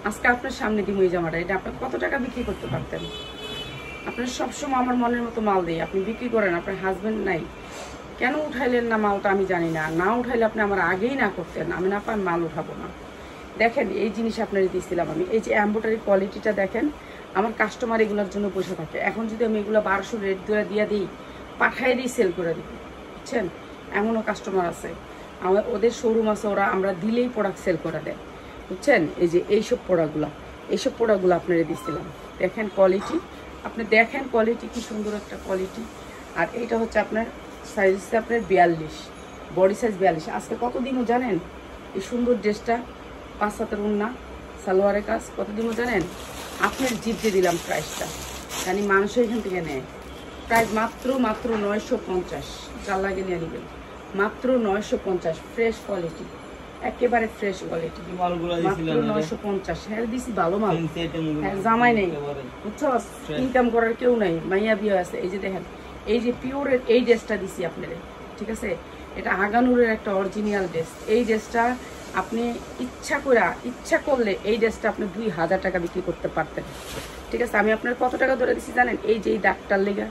আজকে আপনার সামনে দিব এই জামাটা, এটা আপনার কত টাকা বিক্রি করতে পারতেন। আপনার সবসময় আমার মনের মতো মাল দিই, আপনি বিক্রি করেন, আপনার হাজবেন্ড নাই, কেন উঠাইলেন না মালটা আমি জানি না। না উঠাইলে আপনি আমার আগেই না করতেন, আমি না পাই মাল উঠাবো না। দেখেন এই জিনিস আপনার দিয়েছিলাম আমি, এই যে এমব্রয়ডারি কোয়ালিটিটা দেখেন, আমার কাস্টমার এগুলোর জন্য পয়সা থাকে। এখন যদি আমি এগুলো 1200 রেট ধরে দিয়ে দিই, পাঠাই দিই, সেল করে দিই, বুঝছেন, এমনও কাস্টমার আছে, আমার ওদের শোরুম আছে, ওরা আমরা দিলেই প্রোডাক্ট সেল করে দেয়, বুঝছেন। এই যে এইসব প্রোডাক্টগুলো আপনারা দিয়েছিলাম, দেখেন কোয়ালিটি, আপনি দেখেন কোয়ালিটি কি সুন্দর একটা কোয়ালিটি। আর এইটা হচ্ছে আপনার সাইজ হচ্ছে আপনার 42, বডি সাইজ 42। আজকে কত দিনও জানেন এই সুন্দর ড্রেসটা, 5 হাতের ওড়না, সালোয়ারের কাজ, কত দিনও জানেন, আপনার জিপ দিয়ে দিলাম প্রাইসটা, জানি মানুষ এখান থেকে নেয়। প্রাইস মাত্র 950, যার লাগে নিয়ে নেবেন, মাত্র 950। ফ্রেশ কোয়ালিটি, একেবারে ফ্রেশ কোয়ালিটি, মাত্র 950। হ্যাঁ দিছি, ভালো মাল, হ্যাঁ, জামাই নেই, বুঝছো, ইনকাম করার কেউ নাই, মাইয়া বিয়ে আছে। এই যে দেখেন, এই যে পিওরের এই ড্রেসটা দিছি আপনাদের, ঠিক আছে। এটা আগানুরের একটা অরিজিনাল ড্রেস। এই ড্রেসটা আপনি ইচ্ছা করলে এই ড্রেসটা আপনি 2000 টাকা বিক্রি করতে পারতেন। ঠিক আছে, আমি আপনার কত টাকা ধরে দিচ্ছি জানেন? এই যে এই দাগটার লেগা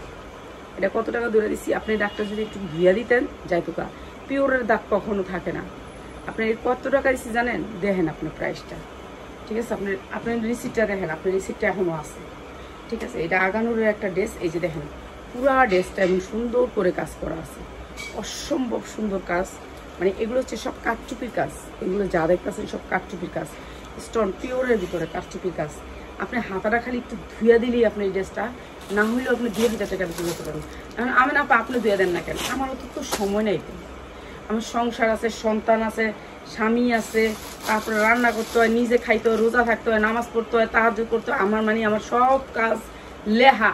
এটা কত টাকা ধরে দিচ্ছি, আপনি দাগটা যদি একটু ধুইয়া দিতেন যাইতুকা, পিওরের দাগ কখনো থাকে না। আপনি কত টাকা দিচ্ছি জানেন? দেখেন আপনার প্রাইসটা। ঠিক আছে, আপনার রিসিপ্টটা দেখেন, আপনার রিসিপ্টটা এখনও আছে। ঠিক আছে, এটা আগানোরের একটা ড্রেস। এই যে দেখেন পুরা ড্রেসটা এমন সুন্দর করে কাজ করা আছে, অসম্ভব সুন্দর কাজ। মানে এগুলো হচ্ছে সব কাঠচুপির কাজ, এগুলো যা দেখতেছেন সব কাঠচুপির কাজ, স্টোন পিওরের ভিতরে কাঠচুপির কাজ। আপনি হাতাটা খালি একটু ধুয়ে দিলেই আপনি এই ড্রেসটা, না হইলেও আপনি 2000 টাকা বিক্রি করতে পারেন। এখন আমি না আপনি ধুয়ে দেন না কেন? আমার তো সময় নেই, আমার সংসার আছে, সন্তান আছে, স্বামী আছে, তারপরে রান্না করতে হয়, নিজে খাইতে হয়, রোজা থাকতে হয়, নামাজ পড়তে হয়, তাহাজ্জুদ করতে হয়। আমার সব কাজ লেহা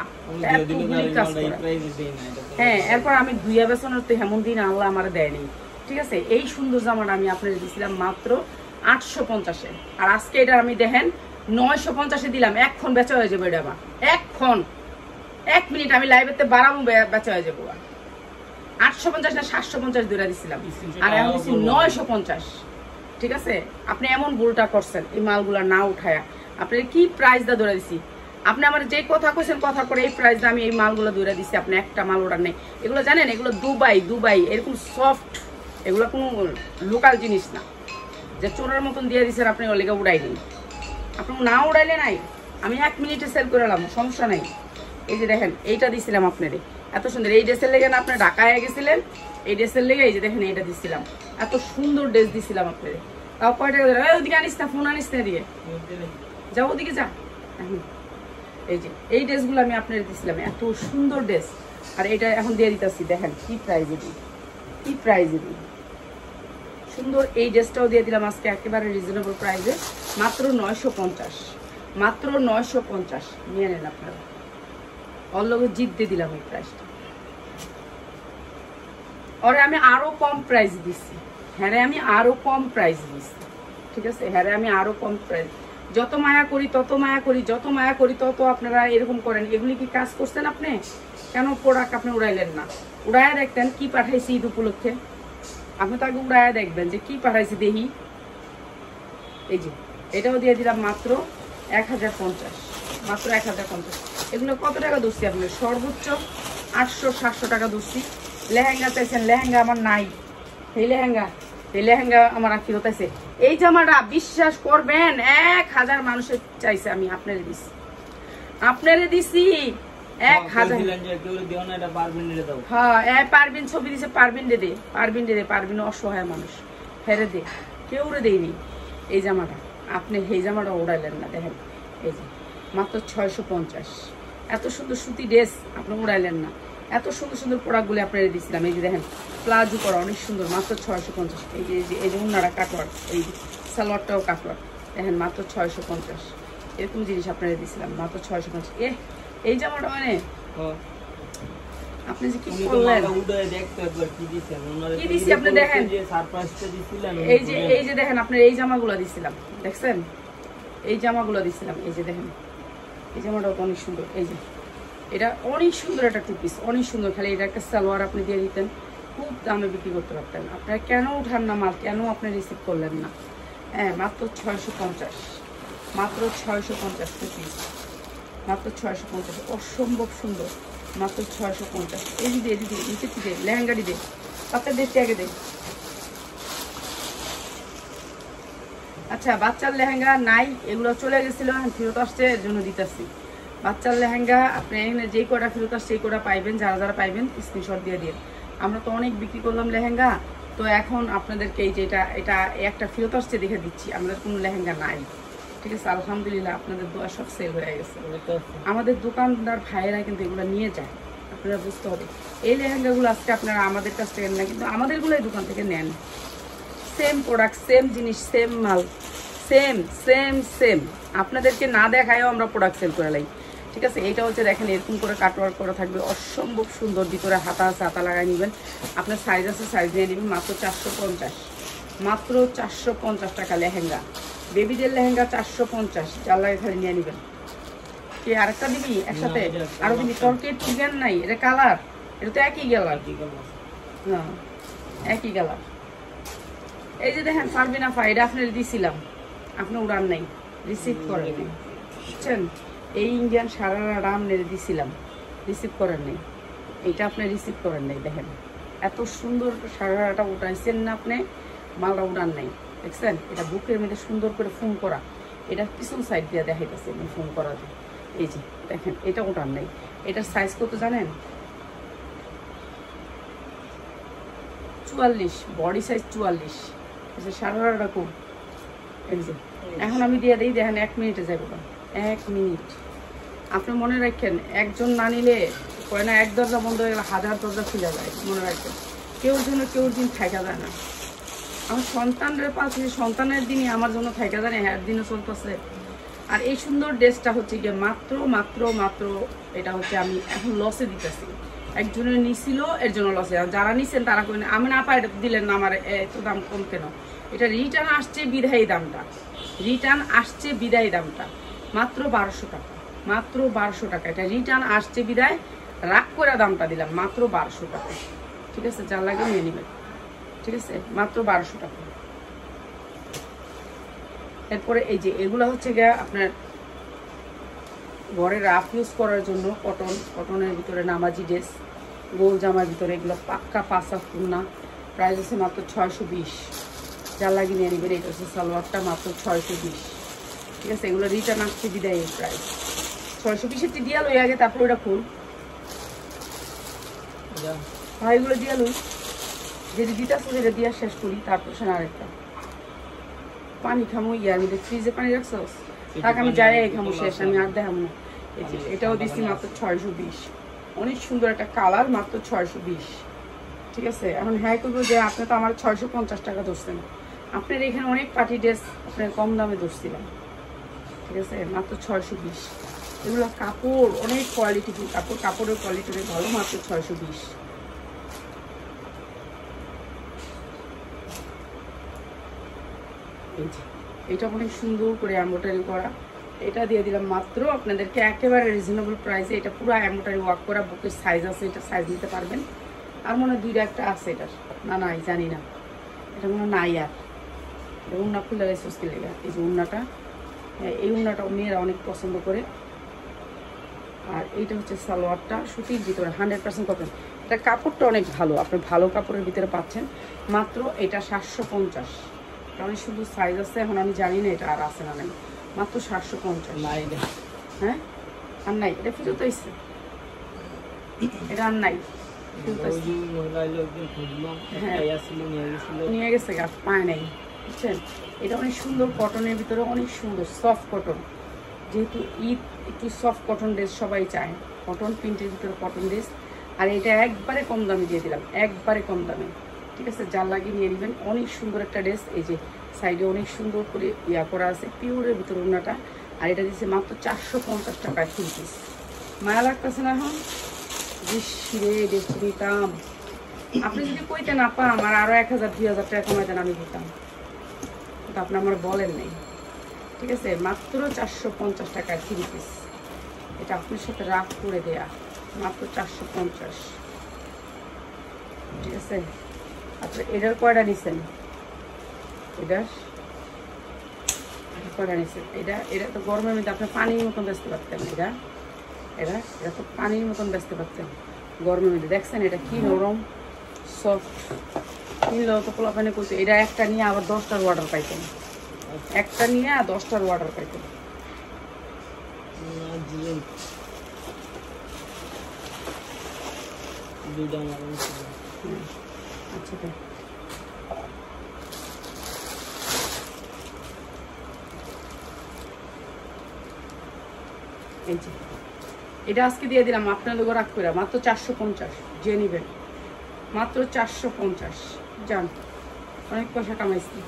কাজ করা। হ্যাঁ, এরপর আমি ধুইয়া বেসনের তো হেমন দিন আল্লাহ আমার দেয়নি। ঠিক আছে, এই সুন্দর জামাটা আমি আপনাদের দিয়েছিলাম মাত্র 850-এ, আর আজকে এটা আমি দেখেন 950-এ দিলাম। এখন বেচা হয়ে যাবে এটা, আমার এখন 1 মিনিট আমি লাইভেতে বাড়াবো, বেচা হয়ে যাবো। 850 না 750 দূরে দিছিলাম, আর এখন দিচ্ছি 950। ঠিক আছে, আপনি এমন ভুলটা করছেন এই মালগুলা না উঠায়া। আপনার কি প্রাইস দা ধরে দিছি? আপনি আমার যে কথা কইছেন, কথা করে এই প্রাইস আমি এই মালগুলো দূরে দিছি। আপনি একটা মাল ওটা নেই। এগুলো জানেন, এগুলো দুবাই এরকম সফট, এগুলো কোনো লোকাল জিনিস না যে চোরের মতন দিয়ে দিচ্ছেন আপনি ওর লেগে উড়াই দিন। আপনি না উড়াইলে নাই, আমি 1 মিনিটে সেল করে এলাম, সমস্যা নাই। এই যে দেখেন এইটা দিছিলাম আপনারে, এত সুন্দর। এই ড্রেসের লেগে না আপনি ঢাকায় গেছিলেন, এই ড্রেসের লেগে এই যে দেখেন এইটা দিছিলাম, এত সুন্দর ড্রেস দিছিলাম আপনারে। তাও কয় টাকা ধরে? ওদিকে আনিস না, ফোন আনিস না, দিয়ে যাও ওদিকে যা। এই যে এই ড্রেসগুলো আমি আপনার দিছিলাম, এত সুন্দর ড্রেস। আর এটা এখন দিয়ে দিতেছি, দেখেন কি প্রাইজে দিই, কি প্রাইজে দিই সুন্দর। এই ড্রেসটাও দিয়ে দিলাম আজকে একেবারে রিজনেবল প্রাইসে, মাত্র 950, মাত্র 950 নিয়ে নেন আপনারা। ওর লগে জিত দিয়ে দিলাম এই প্রাইসটা। ওরে আমি আরো কম প্রাইস দিচ্ছি, হ্যাঁ রে, আমি আরো কম প্রাইস দিচ্ছি। ঠিক আছে, হ্যাঁ রে, আমি আরো কম প্রাইস। যত মায়া করি তত মায়া করি, যত মায়া করি তত আপনারা এরকম করেন। এগুলি কি কাজ করছেন আপনি? কেন প্রোডাক্ট আপনি উড়াইলেন না? উড়াইয়া দেখতেন কি পাঠাইছি ঈদ উপলক্ষে। আপনি তো আগে উড়াইয়া দেখবেন যে কি পাঠাইছি দেখি। এই যে এটাও দিয়ে দিলাম মাত্র 1050, মাত্র 1050। এগুলো কত টাকা ধরছি আপনার? সর্বোচ্চ 800-700 টাকা ধরছি। লেহেঙ্গা চাইছেন, লেহেঙ্গা আমার নাই। এই লেহেঙ্গা আমার ফেরত আছে। এই জামাটা বিশ্বাস করবেন 1000 মানুষের চাইছে, আমি আপনারে দিছি, আপনারে দিছি 1000। হ্যাঁ, পারবিন ছবি দিছে, পারবিন দে, পারবিন অসহায় মানুষ, হেরে দে, কেউ রে দেয়নি এই জামাটা। আপনি এই জামাটা উড়াইলেন না, দেখেন এই যে মাত্র 650। এত সুন্দর সুতি ড্রেস আপনি উড়াইলেন না। এত সুন্দর সুন্দর প্রোডাক্টগুলি আপনারা দিয়েছিলাম। এই যে দেখেন প্লাজো করা অনেক সুন্দর, মাত্র 650। এই যে উন্নারা কাটওয়ার্ক, এই সালোয়ারটাও কাটওয়ার্ক, দেখেন মাত্র 650। এরকম জিনিস আপনারা দিয়েছিলাম মাত্র 650। এই জামাটা মানে আপনি যে কি করলেন, কি দিছি আপনি দেখেন। এই যে দেখেন আপনার এই জামাগুলো দিছিলাম, দেখছেন এই জামাগুলো দিছিলাম। এই যে দেখেন এই জামাটাও তো অনেক সুন্দর। এই যে এটা অনেক সুন্দর একটা টু পিস, অনেক সুন্দর। খালি এটা একটা সালোয়ার আপনি দিয়ে দিতেন, খুব দামে বিক্রি করতে পারতেন। আপনারা কেন উঠান না মাল, কেন আপনি রিসিভ করলেন না? হ্যাঁ, মাত্র 650, মাত্র 650 টু পিস, মাত্র 650। অসম্ভব সুন্দর, মাত্র 650। এই দিদি নিচে দিদি লেহেঙ্গাটি দে, বাচ্চার দেখতে আগে দে। আচ্ছা, বাচ্চার লেহেঙ্গা নাই, এগুলো চলে গেছিল, ফেরত আসছে, এর জন্য দিতেছি। বাচ্চার লেহেঙ্গা আপনি এখানে যেই কটা ফেরত আসছে সেই কটা পাইবেন, যারা পাইবেন স্ক্রিনশট দিয়ে দিন। আমরা তো অনেক বিক্রি করলাম লেহেঙ্গা, তো এখন আপনাদেরকে এই যে এটা একটা ফেরত আসছে দেখে দিচ্ছি। আমাদের কোনো লেহেঙ্গা নাই, ঠিক আছে, আলহামদুলিল্লাহ আপনাদের দোয়া সব সেল হয়ে গেছে। আমাদের দোকানদার ভাইয়েরা কিন্তু এগুলো নিয়ে যায়, আপনারা বুঝতে হবে। এই লেহেঙ্গাগুলো আজকে আপনারা আমাদের কাছ থেকে নেন, কিন্তু আমাদেরগুলো এই দোকান থেকে নেন। সেম প্রোডাক্ট, সেম জিনিস, সেম মাল, সেম আপনাদেরকে না দেখায়ও আমরা প্রোডাক্ট সেল করে লাই। ঠিক আছে, এইটা হচ্ছে দেখেন এরকম করে কাটওয়ার্ক করা থাকবে, অসম্ভব সুন্দর। ভিতরে হাতা আছে, হাতা লাগাই নেবেন। আপনার সাইজ আছে, সাইজ নিয়ে নেবেন। মাত্র 450, মাত্র 450 টাকা লেহেঙ্গা, বেবিদের লেহেঙ্গা 450। যার লাগে খালি নিয়ে নেবেন। কি আরেকটা দিবি একসাথে? আরো দিবি? তোর কি একটু জ্ঞান নাই? এটা কালার, এটা তো একই কালার। হ্যাঁ, একই কালার। এই যে দেখেন পারবেন না এটা আপনার দিছিলাম, আপনি উড়ান নাই, রিসিভ করেন নাই, বুঝছেন? এই ইন্ডিয়ান সারারা আপনার দিছিলাম, রিসিভ করেন নাই, এইটা আপনি রিসিভ করেন নাই। দেখেন এত সুন্দর সারারাটা উঠাইছেন না আপনি, মালটা উড়ান নাই, দেখছেন? এটা বুকের মধ্যে সুন্দর করে ফোম করা, এটা পিছন সাইড দিয়ে দেখাইতেছে ফোম করা দিয়ে। এই যে দেখেন এটা উঠান নাই। এটার সাইজ কত জানেন? 44, বডি সাইজ 44। সারারাটা খুব এই যে এখন আমি দিয়ে দিই, দেখেন 1 মিনিটে যাবো, 1 মিনিট। আপনি মনে রাখেন একজন না নিলে কয় না, এক দরজা বন্ধ হয়ে গেলে 1000 দরজা খুলে যায়, মনে রাখবেন। কেউর জন্য কেউর দিন থাকা যায় না। আমার সন্তানরা পাচ্ছি, সন্তানের দিনই আমার জন্য থাকা যায় না, হ্যাঁ দিনও চলতেছে। আর এই সুন্দর ড্রেসটা হচ্ছে গিয়ে মাত্র মাত্র মাত্র এটা হচ্ছে আমি এখন লসে দিতেছি। একজনের নিছিল এর জন্য লসে, যারা নিছেন তারা কই আমি না পাই দিলেন না, আমার এত দাম কম কেন? এটা রিটার্ন আসছে বিদায়ী দামটা, রিটার্ন আসছে বিদায়ী দামটা মাত্র 1200 টাকা, মাত্র 1200 টাকা। এটা রিটার্ন আসছে বিদায় রাগ করে দামটা দিলাম মাত্র 1200 টাকা, ঠিক আছে? যা লাগে নিয়ে নেবেন, ঠিক আছে? মাত্র 1200 টাকা। এরপরে এই যে এগুলো হচ্ছে গিয়ে আপনার ঘরে রাফ ইউজ করার জন্য কটনের ভিতরে নামাজি ড্রেস, গোল জামার ভিতরে, এগুলো পাক্কা 5 পূর্ণা। প্রাইস আছে মাত্র 620, যা লাগিয়ে নিয়ে নেবেন। এটা হচ্ছে সালোয়ারটা মাত্র 620, ঠিক আছে? এগুলো রিটার্ন আসছে বিদায় প্রাইস 620 দিয়া লই আগে, তারপর ওটা ফুল ভাই এগুলো দিয়া লই, যদি দিতে আসবো যেটা দিয়া শেষ করি, তারপর সে আরেকটা পানি খামো। ইয়ার মধ্যে ফ্রিজে পানি রাখছো থাক, আমি যাই খামো শেষ, আমি আর দেখাবো না। এটাও দিচ্ছি মাত্র 620, অনেক সুন্দর একটা কালার, মাত্র 620, ঠিক আছে? এখন হ্যাঁ করবো যে আপনি তো আমার 650 টাকা ধরছেন, আপনার এখানে অনেক পার্টি ড্রেস আপনার কম দামে ধরছিলাম, ঠিক আছে? মাত্র 620। এগুলো কাপড় অনেক কোয়ালিটি, কাপড়ের কোয়ালিটি ভালো, মাত্র 620। এটা অনেক সুন্দর করে এমব্রয়ডারি করা, এটা দিয়ে দিলাম মাত্র আপনাদেরকে একেবারে রিজনেবল প্রাইসে। এটা পুরো এমব্রয়ডারি ওয়ার্ক করা, বুকের সাইজ আছে, এটা সাইজ নিতে পারবেন। আর মনে হয় 2টা একটা আছে এটার, না নাই জানি না, এটা মনে হয় নাই। আর এটা উন্না খুলে রেসোসকে লেগা, এই যে উন্নাটা, এই উন্নাটাও মেয়েরা অনেক পছন্দ করে। আর এইটা হচ্ছে সালোয়ারটা, সুতির ভিতরে 100% কটন। এটা কাপড়টা অনেক ভালো, আপনি ভালো কাপড়ের ভিতরে পাচ্ছেন। মাত্র এটা 750, অনেক সুন্দর সাইজ আছে। এখন আমি জানি না এটা আর আছে না নাই, মাত্র 750। নাই, হ্যাঁ আর নাই, এটা ফিরত হয়েছে, এটা আর নাই, নিয়ে গেছে গাছ পায় নাই, বুঝছেন? এটা অনেক সুন্দর কটনের ভিতরে, অনেক সুন্দর সফট কটন। যেহেতু ঈদ একটু সফট কটন ড্রেস সবাই চায়, কটন প্রিন্টের ভিতরে কটন ড্রেস। আর এটা একবারে কম দামে দিয়ে দিলাম, একবারে কম দামে, ঠিক আছে? যার লাগিয়ে নিয়ে নেবেন। অনেক সুন্দর একটা ড্রেস, এই যে সাইডে অনেক সুন্দর করে ইয়া করা আছে, পিওরের ভিতরে ওনাটা। আর এটা দিচ্ছে মাত্র 450 টাকায় 3 পিস। মায়া লাগতেছে না এখন? রে ড্রেস দিতাম, আপনি যদি কইতেন আপা আমার আরো 1000-2000 টাকা কমাইতেন, আমি দিতাম, কিন্তু আপনি আমার বলেন নেই, ঠিক আছে? মাত্র 450 টাকায় 3 পিস। এটা আপনার সাথে রাগ করে দেয়া, মাত্র 450, ঠিক আছে? আচ্ছা এটার কয়টা নিছেন? এটার কয়টা নিছেন? এটা তো গরমের মধ্যে আপনি পানির মতন বেচতে পারতেন, এটা তো পানির মতন বেচতে পারতেন গরমের মধ্যে। দেখছেন এটা কি নরম সফট, কিনলেও তো পোলাপানি করছে। এটা একটা নিয়ে আবার 10টার অর্ডার পাইতেন, একটা নিয়ে 10টার অর্ডার পাইতেন। আচ্ছা এই যে এটা আজকে দিয়ে দিলাম আপনাদের রাখ করে মাত্র 450, যে নিবেন মাত্র 450। জান অনেক পয়সা কামাইছি,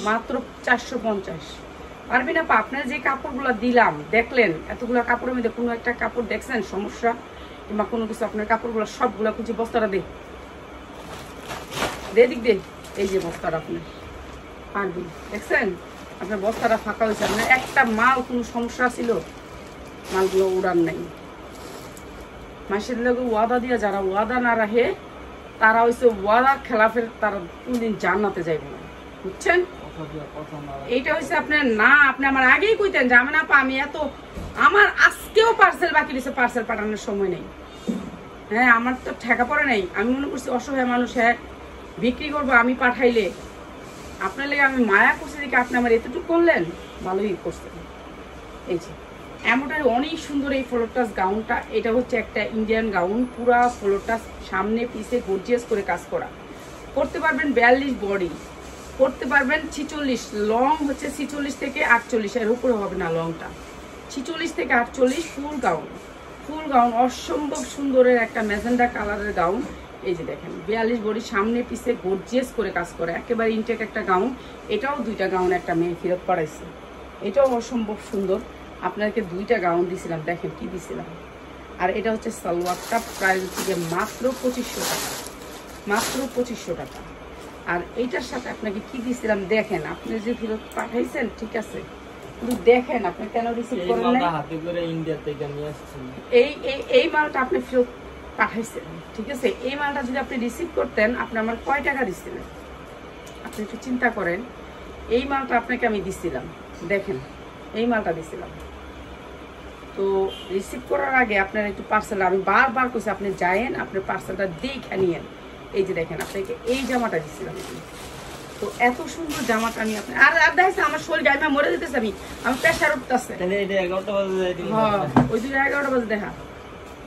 মাত্র 450। পারবি না পা? আপনার যে কাপড়গুলো দিলাম দেখলেন, এতগুলো কাপড়ের মধ্যে কোনো একটা কাপড় দেখছেন সমস্যা কিংবা কোনো কিছু? আপনার কাপড়গুলো সবগুলো খুঁজে বস্তাটা দে দিক দে, এই যে বস্তাটা আপনার পারবি, দেখছেন আপনার বস্তাটা ফাঁকা হয়েছে। আপনার একটা মাল কোনো সমস্যা ছিল, মালগুলো উড়ান নাই। মাসের লোক ওয়াদা দিয়া, যারা ওয়াদা না রাখে তারা হচ্ছে ওয়াদা খেলাফের, তারা কোনদিন জান্নাতে যাইব না, বুঝছেন? এইটা হচ্ছে আপনার না, আপনি আমার আগেই কইতেন যে আমি না পা, আমি এত, আমার আজকেও পার্সেল বাকি রয়েছে, পার্সেল পাঠানোর সময় নেই। হ্যাঁ, আমার তো ঠেকা পড়ে নাই। আমি মনে করছি অসহায় মানুষ, হ্যাঁ বিক্রি করবো, আমি পাঠাইলে আপনার লেগে আমি মায়া করছি দেখে আপনি আমার এতটুকু করলেন, ভালোই করছেন। এই যে এমনটার অনেক সুন্দর এই ফ্লোরটাস গাউনটা, এটা হচ্ছে একটা ইন্ডিয়ান গাউন, পুরা ফ্লোরটাস সামনে পিছে গর্জিয়াস করে কাজ করা। করতে পারবেন 42 বডি, করতে পারবেন 46, লং হচ্ছে 46 থেকে 48, এর উপরে হবে না লংটা, 46 থেকে 48 ফুল গাউন। ফুল গাউন অসম্ভব সুন্দরের একটা ম্যাজেন্ডা কালারের গাউন। এই যে দেখেন 42 বডি, সামনে পিছে গর্জিয়াস করে কাজ করে, একেবারে ইনটেক একটা গাউন। এটাও 2টা গাউন একটা মেয়ে ফেরত পাঠাইছে, এটাও অসম্ভব সুন্দর। আপনাকে 2টা গাউন দিছিলাম, দেখেন কি দিছিলাম। আর এটা হচ্ছে সালোয়ারটা, প্রাইস থেকে মাত্র 2500 টাকা, মাত্র 2500 টাকা। আর এইটার সাথে আপনাকে কি দিছিলাম দেখেন, আপনি যে ফেরত পাঠাইছেন ঠিক আছে, কিন্তু দেখেন আপনি কেন রিসিভ করেন না। হাতে করে ইন্ডিয়া থেকে নিয়ে আসছি, এই মালটা আপনি ফেরত পাঠাইছেন, ঠিক আছে? এই মালটা যদি আপনি রিসিভ করতেন, আপনি আমার কয় টাকা দিচ্ছিলেন আপনি একটু চিন্তা করেন। এই মালটা আপনাকে আমি দিছিলাম, দেখেন এই মালটা দিছিলাম। তো রিসিভ করার আগে আপনার একটু পার্সেল, আমি বারবার কইছি আপনি যায়েন, আপনার পার্সেলটা দেখে নিয়েন। এই যে দেখেন আপনাকে এই জামাটা দিচ্ছিলাম, তো এত সুন্দর জামাটা আমি আপনি আর আর দেখেন আমার শরীর গায়ে মরে যেতেছে, আমি প্রেশার উঠতেছে। তাহলে এটা 11টা বাজে যাই দিন, হ্যাঁ ওই 11টা বাজে দেখা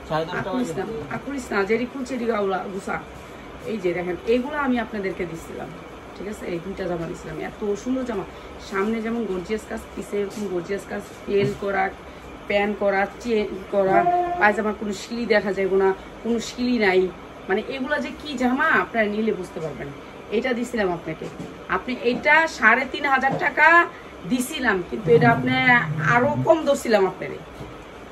10:30টা বাজে আকুরিস না যেরি খুলছে গাউলা গুসা। এই যে দেখেন এইগুলো আমি আপনাদেরকে দিচ্ছিলাম, ঠিক আছে? এই 2টা জামা দিচ্ছিলাম, এত সুন্দর জামা, সামনে যেমন গর্জিয়াস কাজ, পিছে এরকম গর্জিয়াস কাজ, পেল করা, প্যান করা, চেন করা, পায়জামার কোনো শিলি দেখা যাইব না, কোনো শিলি নাই। মানে এগুলা যে কি জামা আপনারা নিলে বুঝতে পারবেন। এটা দিছিলাম আপনাকে, আপনি এটা 3500 টাকা দিছিলাম, কিন্তু এটা আপনি আরো কম দছিলাম আপনারে,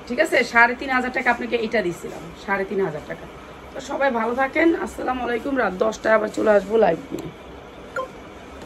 ঠিক আছে? 3500 টাকা আপনাকে এটা দিছিলাম, 3500 টাকা। তো সবাই ভালো থাকেন, আসসালামু আলাইকুম। রাত 10টায় আবার চলে আসবো লাইভ নিয়ে।